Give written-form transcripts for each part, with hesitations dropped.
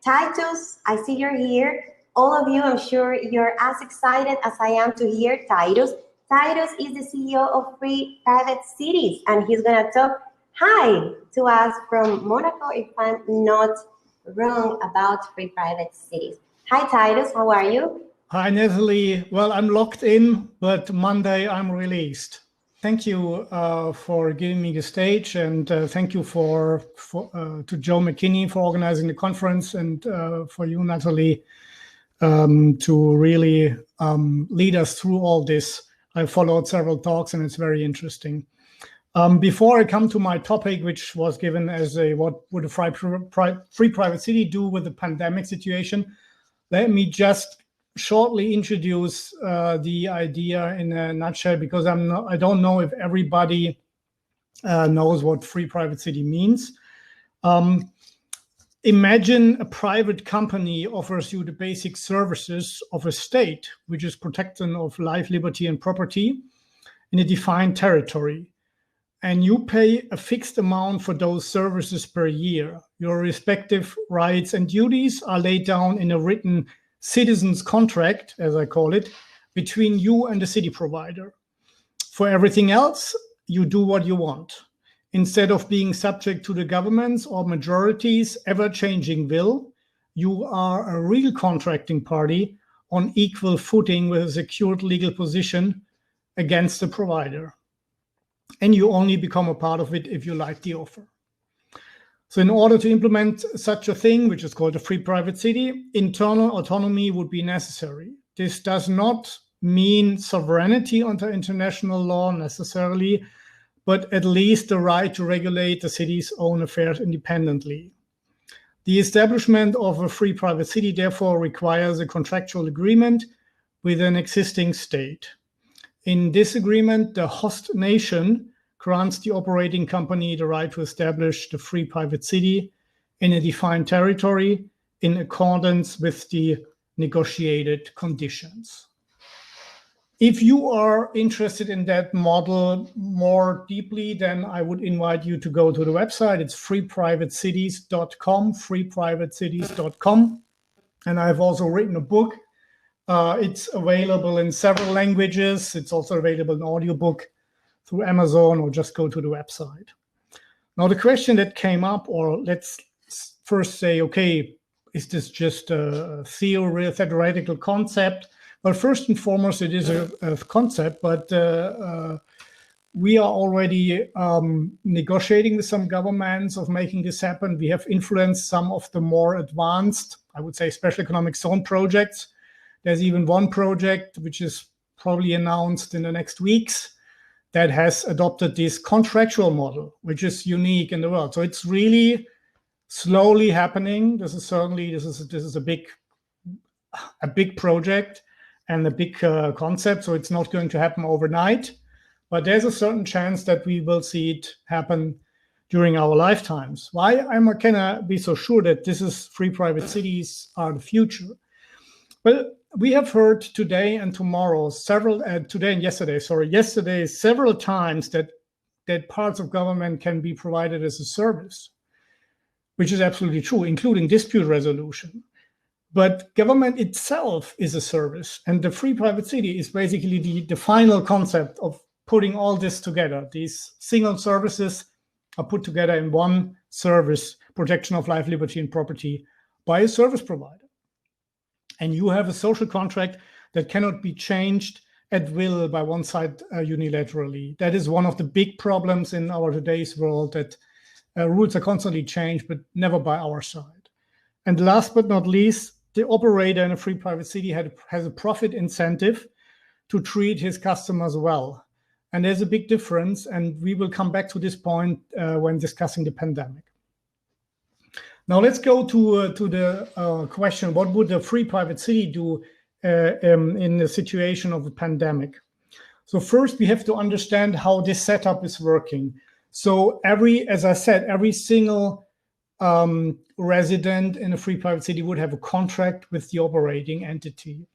Titus, I see you're here. All of you, I'm sure you're as excited as I am to hear Titus. Titus is the CEO of Free Private Cities, and he's going to talk hi to us from Monaco, if I'm not wrong, about Free Private Cities. Hi, Titus, how are you? Hi, Natalie. Well, I'm locked in, but Monday I'm released. Thank you for giving me the stage, and thank you to Joe McKinney for organizing the conference, and for you, Natalie, to really lead us through all this. I followed several talks, and it's very interesting. Before I come to my topic, which was given as what would a free private city do with the pandemic situation, let me just shortly introduce the idea in a nutshell, because I don't know if everybody knows what free private city means. Imagine a private company offers you the basic services of a state, which is protection of life, liberty, and property in a defined territory. And you pay a fixed amount for those services per year. Your respective rights and duties are laid down in a written citizens contract, as I call it, between you and the city provider. For everything else, you do what you want. Instead of being subject to the government's or majority's ever-changing will, you are a real contracting party on equal footing with a secured legal position against the provider. And you only become a part of it if you like the offer. So in order to implement such a thing, which is called a free private city, internal autonomy would be necessary. This does not mean sovereignty under international law necessarily, but at least the right to regulate the city's own affairs independently. The establishment of a free private city therefore requires a contractual agreement with an existing state. In this agreement, the host nation grants the operating company the right to establish the free private city in a defined territory in accordance with the negotiated conditions. If you are interested in that model more deeply, then I would invite you to go to the website. It's freeprivatecities.com, freeprivatecities.com. And I've also written a book. It's available in several languages. It's also available in audiobook through Amazon, or just go to the website. Now, the question that came up, or let's first say, okay, is this just a theoretical concept? Well, first and foremost, it is a concept, but we are already negotiating with some governments of making this happen. We have influenced some of the more advanced, I would say, special economic zone projects. There's even one project, which is probably announced in the next weeks, that has adopted this contractual model, which is unique in the world. So it's really slowly happening. This is a big project and a big concept. So it's not going to happen overnight, but there's a certain chance that we will see it happen during our lifetimes. Why can I be so sure that free private cities are the future? Well, we have heard today and tomorrow several times that parts of government can be provided as a service, which is absolutely true, including dispute resolution. But government itself is a service, and the free private city is basically the final concept of putting all this together. These single services are put together in one service, protection of life, liberty, and property, by a service provider. And you have a social contract that cannot be changed at will by one side unilaterally. That is one of the big problems in our today's world, that rules are constantly changed, but never by our side. And last but not least, the operator in a free private city has a profit incentive to treat his customers well. And there's a big difference, and we will come back to this point when discussing the pandemic. Now let's go to the question, what would a free private city do in the situation of a pandemic? So first we have to understand how this setup is working. So as I said, every single resident in a free private city would have a contract with the operating entity.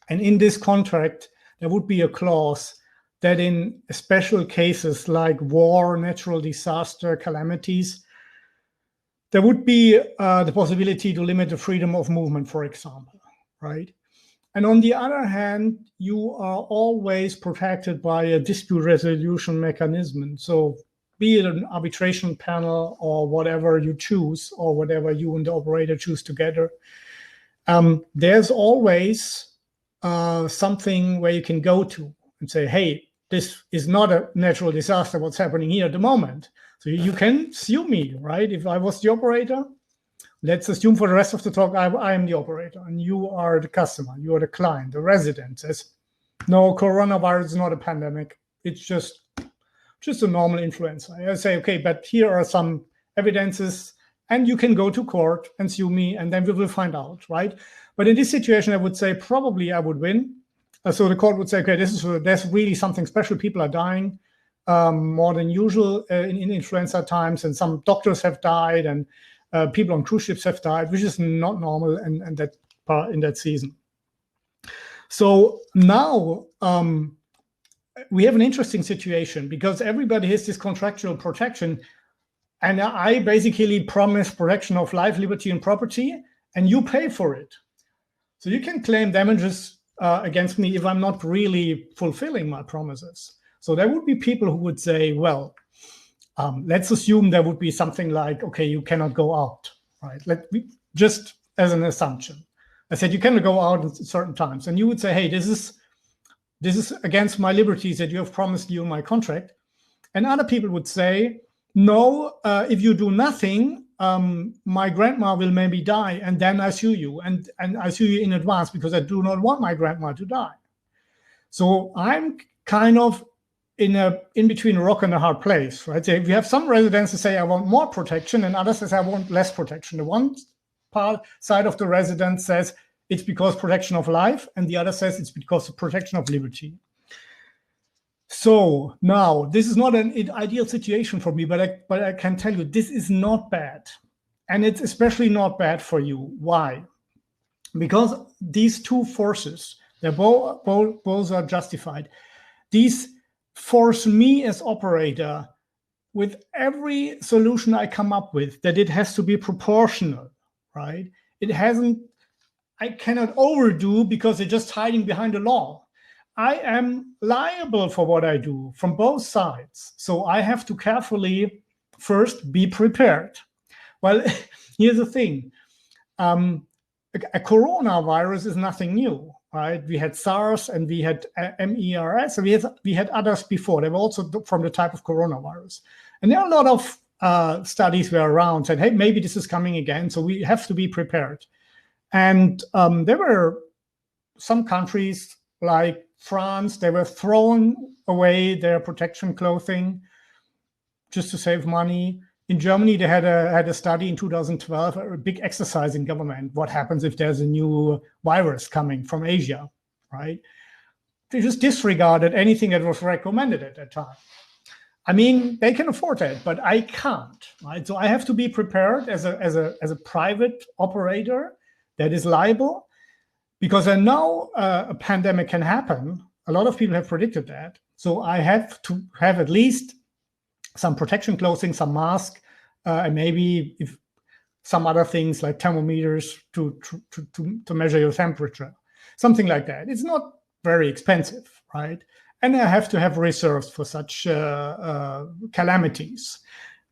And in this contract, there would be a clause that in special cases like war, natural disaster, calamities, There would be the possibility to limit the freedom of movement, for example, right? And on the other hand, you are always protected by a dispute resolution mechanism. So be it an arbitration panel or whatever you choose, or whatever you and the operator choose together, there's always something where you can go to and say, hey, this is not a natural disaster, what's happening here at the moment. So you can sue me, right? If I was the operator, let's assume for the rest of the talk, I am the operator and you are the customer, you are the client, the resident says, no, coronavirus is not a pandemic. It's just a normal influenza. I say, okay, but here are some evidences and you can go to court and sue me and then we will find out, right? But in this situation, I would say probably I would win. So the court would say, okay, there's really something special. People are dying more than usual in influenza times, and some doctors have died, and people on cruise ships have died, which is not normal in that season. So now we have an interesting situation because everybody has this contractual protection, and I basically promise protection of life, liberty, and property, and you pay for it. So you can claim damages against me if I'm not really fulfilling my promises. So there would be people who would say, well, let's assume there would be something like, okay, you cannot go out, right? Just as an assumption. I said, you cannot go out at certain times. And you would say, hey, this is against my liberties that you have promised you in my contract. And other people would say, no, if you do nothing, my grandma will maybe die, and then I sue you, and I sue you in advance because I do not want my grandma to die. So I'm kind of in between a rock and a hard place, right? So we have some residents who say I want more protection, and others say I want less protection. The one side of the resident says it's because protection of life, and the other says it's because of protection of liberty. So now this is not an ideal situation for me, but I can tell you this is not bad. And it's especially not bad for you. Why? Because these two forces, they're both are justified. These force me as operator with every solution I come up with that it has to be proportional, right? I cannot overdo because it's just hiding behind the law. I am liable for what I do from both sides. So I have to carefully first be prepared. Well, here's the thing. A coronavirus is nothing new, right? We had SARS and we had MERS, and we had others before. They were also from the type of coronavirus. And there are a lot of studies were around saying, hey, maybe this is coming again, so we have to be prepared. And there were some countries like France, they were throwing away their protection clothing just to save money. In Germany, they had a study in 2012, a big exercise in government. What happens if there's a new virus coming from Asia, right? They just disregarded anything that was recommended at that time. I mean, they can afford that, but I can't, right? So I have to be prepared as a private operator that is liable, because I know a pandemic can happen. A lot of people have predicted that. So I have to have at least some protection clothing, some mask, and maybe if some other things like thermometers to measure your temperature, something like that. It's not very expensive, right? And I have to have reserves for such calamities,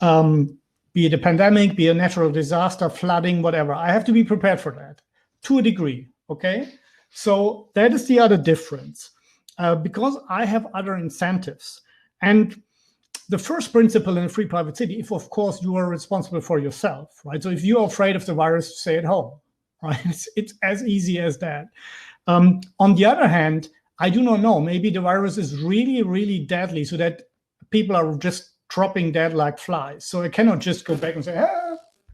be it a pandemic, be a natural disaster, flooding, whatever. I have to be prepared for that to a degree, okay? So that is the other difference, because I have other incentives. And the first principle in a free private city, if of course you are responsible for yourself, right? So if you're afraid of the virus, stay at home, right? It's as easy as that. On the other hand, I do not know, maybe the virus is really, really deadly so that people are just dropping dead like flies. So I cannot just go back and say,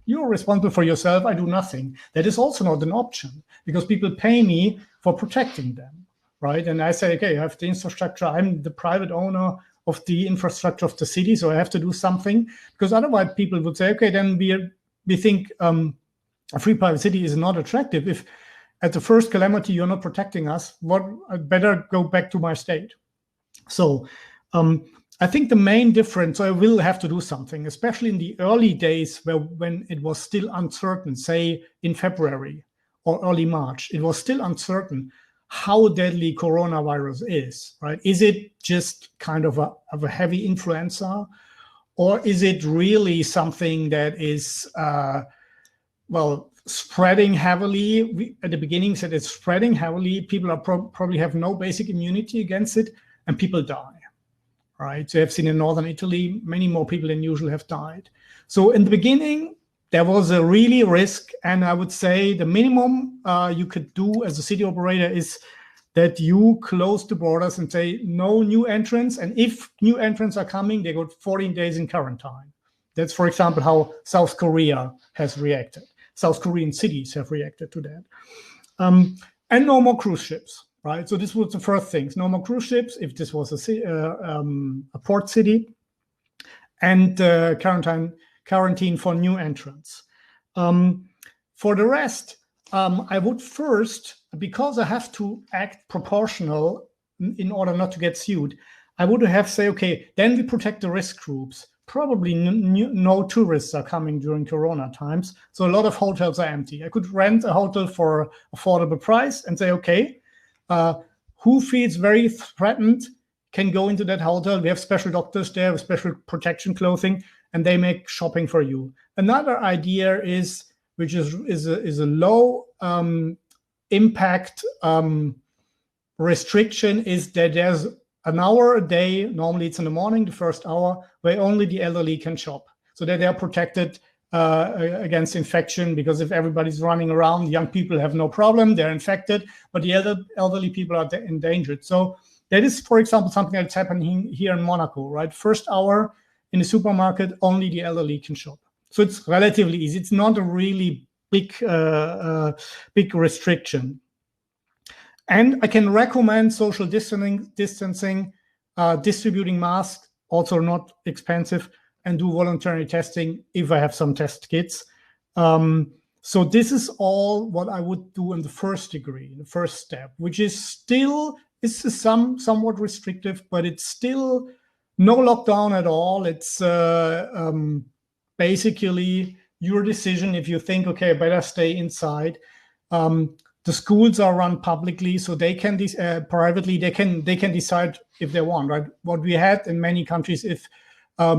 you're responsible for yourself, I do nothing. That is also not an option because people pay me for protecting them, right? And I say, okay, I have the infrastructure, I'm the private owner of the infrastructure of the city, so I have to do something, because otherwise people would say, okay, then we think a free private city is not attractive. If at the first calamity you're not protecting us, I'd better go back to my state. So I think the main difference, I will have to do something, especially in the early days when it was still uncertain, say in February or early March, it was still uncertain how deadly coronavirus is, right? Is it just kind of a heavy influenza, or is it really something that is, well, spreading heavily? We, at the beginning, said it's spreading heavily. People are probably have no basic immunity against it, and people die. Right, so I've seen in northern Italy, many more people than usual have died. So in the beginning, there was a really risk, and I would say the minimum you could do as a city operator is that you close the borders and say no new entrants, and if new entrants are coming, they go 14 days in quarantine. That's, for example, how South Korea has reacted. South Korean cities have reacted to that. And no more cruise ships. Right, so this was the first thing. No more cruise ships if this was a port city, and quarantine for new entrants. For the rest, I would first, because I have to act proportional in order not to get sued, I would have say, okay, then we protect the risk groups. Probably no tourists are coming during Corona times, so a lot of hotels are empty. I could rent a hotel for affordable price and say, okay, who feels very threatened can go into that hotel. We have special doctors there with special protection clothing, and they make shopping for you. Another idea is, which is a low impact restriction, is that there's an hour a day, normally it's in the morning, the first hour, where only the elderly can shop, so that they're protected against infection, because if everybody's running around, young people have no problem, they're infected, but the elderly people are endangered. So that is, for example, something that's happening here in Monaco, right? First hour in the supermarket, only the elderly can shop. So it's relatively easy. It's not a really big restriction. And I can recommend social distancing, distributing masks, also not expensive, and do voluntary testing if I have some test kits. So this is all what I would do in the first degree, the first step, which is still, somewhat restrictive, but it's still no lockdown at all. It's basically your decision if you think, okay, I better stay inside. The schools are run publicly, so they can privately. They can decide if they want. Right? What we had in many countries, if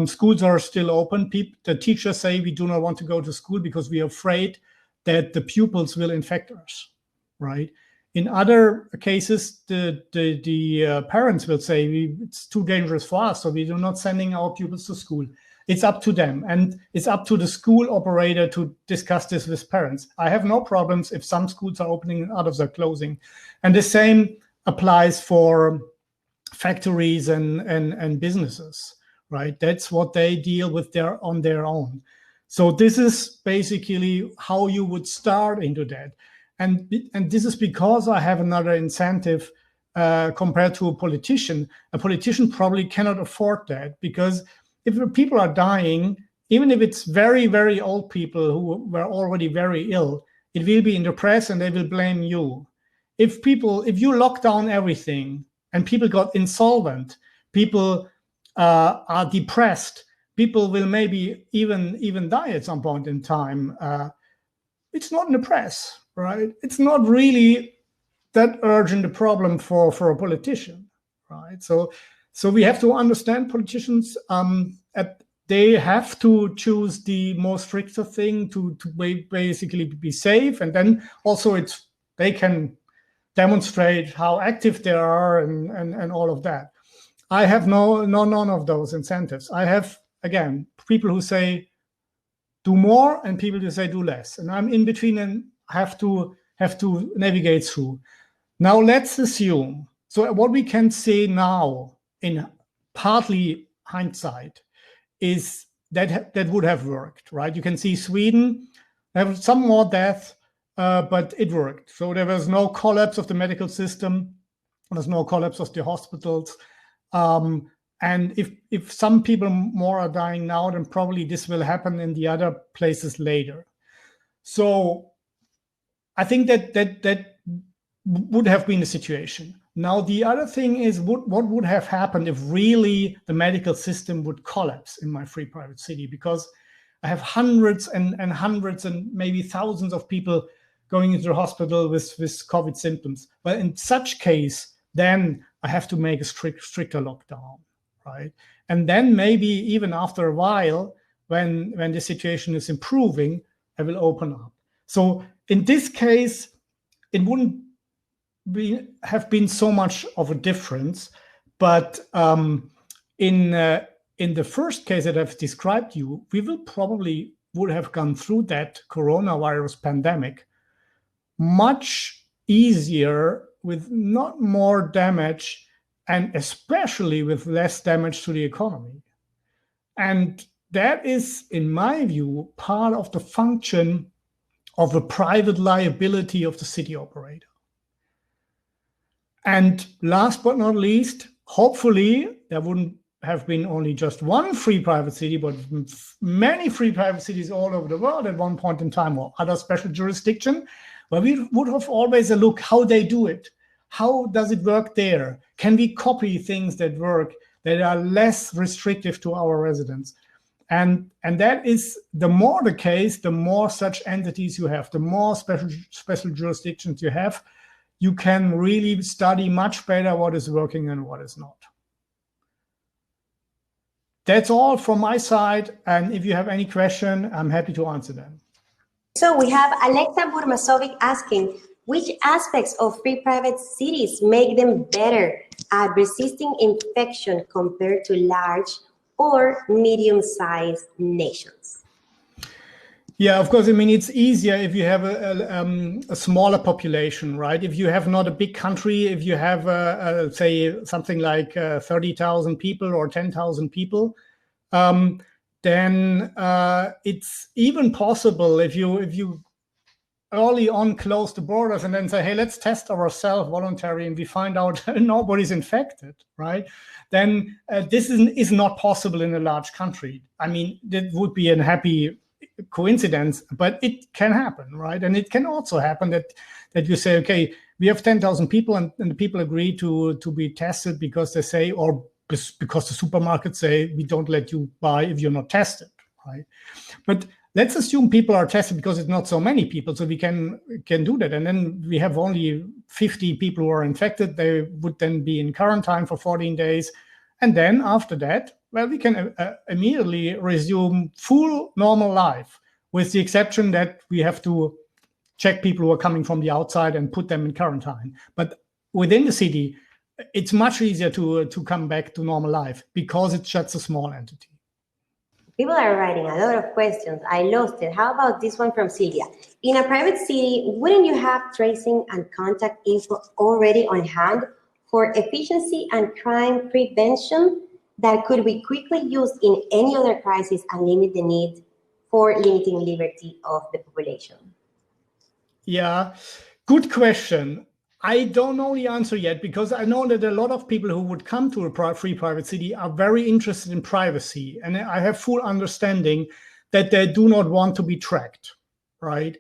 schools are still open, the teachers say we do not want to go to school because we are afraid that the pupils will infect us. Right? In other cases, the parents will say it's too dangerous for us, so we do not sending our pupils to school. It's up to them, and it's up to the school operator to discuss this with parents. I have no problems if some schools are opening and others are closing. And the same applies for factories and businesses, right? That's what they deal with on their own. So this is basically how you would start into that. And this is because I have another incentive compared to a politician. A politician probably cannot afford that, because if people are dying, even if it's very, very old people who were already very ill, it will be in the press and they will blame you. If you lock down everything and people got insolvent, people are depressed, people will maybe even die at some point in time. It's not in the press, right? It's not really that urgent a problem for a politician, right? So we have to understand politicians. They have to choose the more stricter thing to basically be safe, and then also they can demonstrate how active they are and all of that. I have none of those incentives. I have, again, people who say do more and people who say do less, and I'm in between and have to navigate through. Now let's assume. So what we can say now, in partly hindsight, is that would have worked, right? You can see Sweden have some more death, but it worked. So there was no collapse of the medical system. There's no collapse of the hospitals. And if some people more are dying now, then probably this will happen in the other places later. So I think that would have been the situation. Now, the other thing is what would have happened if really the medical system would collapse in my free private city, because I have hundreds and hundreds and maybe thousands of people going into the hospital with COVID symptoms. But in such case, then I have to make a stricter lockdown, right? And then maybe even after a while, when the situation is improving, I will open up. So in this case, it wouldn't have been so much of a difference, but in the first case that I've described you, we would have gone through that coronavirus pandemic much easier, with not more damage, and especially with less damage to the economy. And that is, in my view, part of the function of the private liability of the city operator. And last but not least, hopefully there wouldn't have been only just one free private city, but many free private cities all over the world at one point in time, or other special jurisdiction, where we would have always a look how they do it. How does it work there? Can we copy things that work, that are less restrictive to our residents? And that is, the more the case, the more such entities you have, the more special jurisdictions you have, you can really study much better what is working and what is not. That's all from my side. And if you have any question, I'm happy to answer them. So we have Alexa Burmasovic asking, which aspects of free private cities make them better at resisting infection compared to large or medium-sized nations? Yeah, of course. I mean, it's easier if you have a smaller population, right? If you have not a big country, if you have, say, something like 30,000 people or 10,000 people, then it's even possible if you early on close the borders and then say, hey, let's test ourselves voluntarily, and we find out nobody's infected, right? Then this is not possible in a large country. I mean, that would be a happy coincidence, but it can happen, right? And it can also happen that you say, okay, we have 10,000 people and the people agree to be tested because they say, or because the supermarkets say, we don't let you buy if you're not tested, right? But let's assume people are tested because it's not so many people, so we can do that. And then we have only 50 people who are infected. They would then be in quarantine for 14 days. And then after that, well, we can immediately resume full normal life, with the exception that we have to check people who are coming from the outside and put them in quarantine. But within the city, it's much easier to come back to normal life because it's just a small entity. People are writing a lot of questions. I lost it. How about this one from Sylvia? In a private city, wouldn't you have tracing and contact info already on hand for efficiency and crime prevention that could be quickly used in any other crisis and limit the need for limiting liberty of the population? Yeah, good question. I don't know the answer yet, because I know that a lot of people who would come to a free private city are very interested in privacy. And I have full understanding that they do not want to be tracked, right?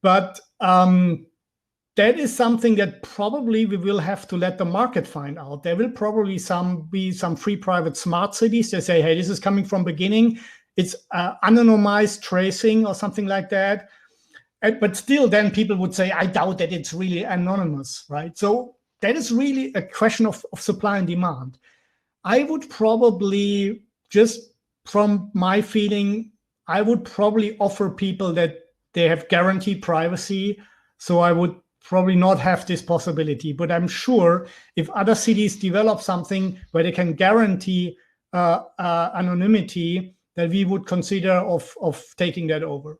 But that is something that probably we will have to let the market find out. There will probably be some free private smart cities that say, hey, this is coming from beginning. It's anonymized tracing or something like that. But still, then people would say, I doubt that it's really anonymous, right? So that is really a question of supply and demand. I would probably, just from my feeling, I would probably offer people that they have guaranteed privacy. So I would probably not have this possibility. But I'm sure if other cities develop something where they can guarantee anonymity, that we would consider of taking that over.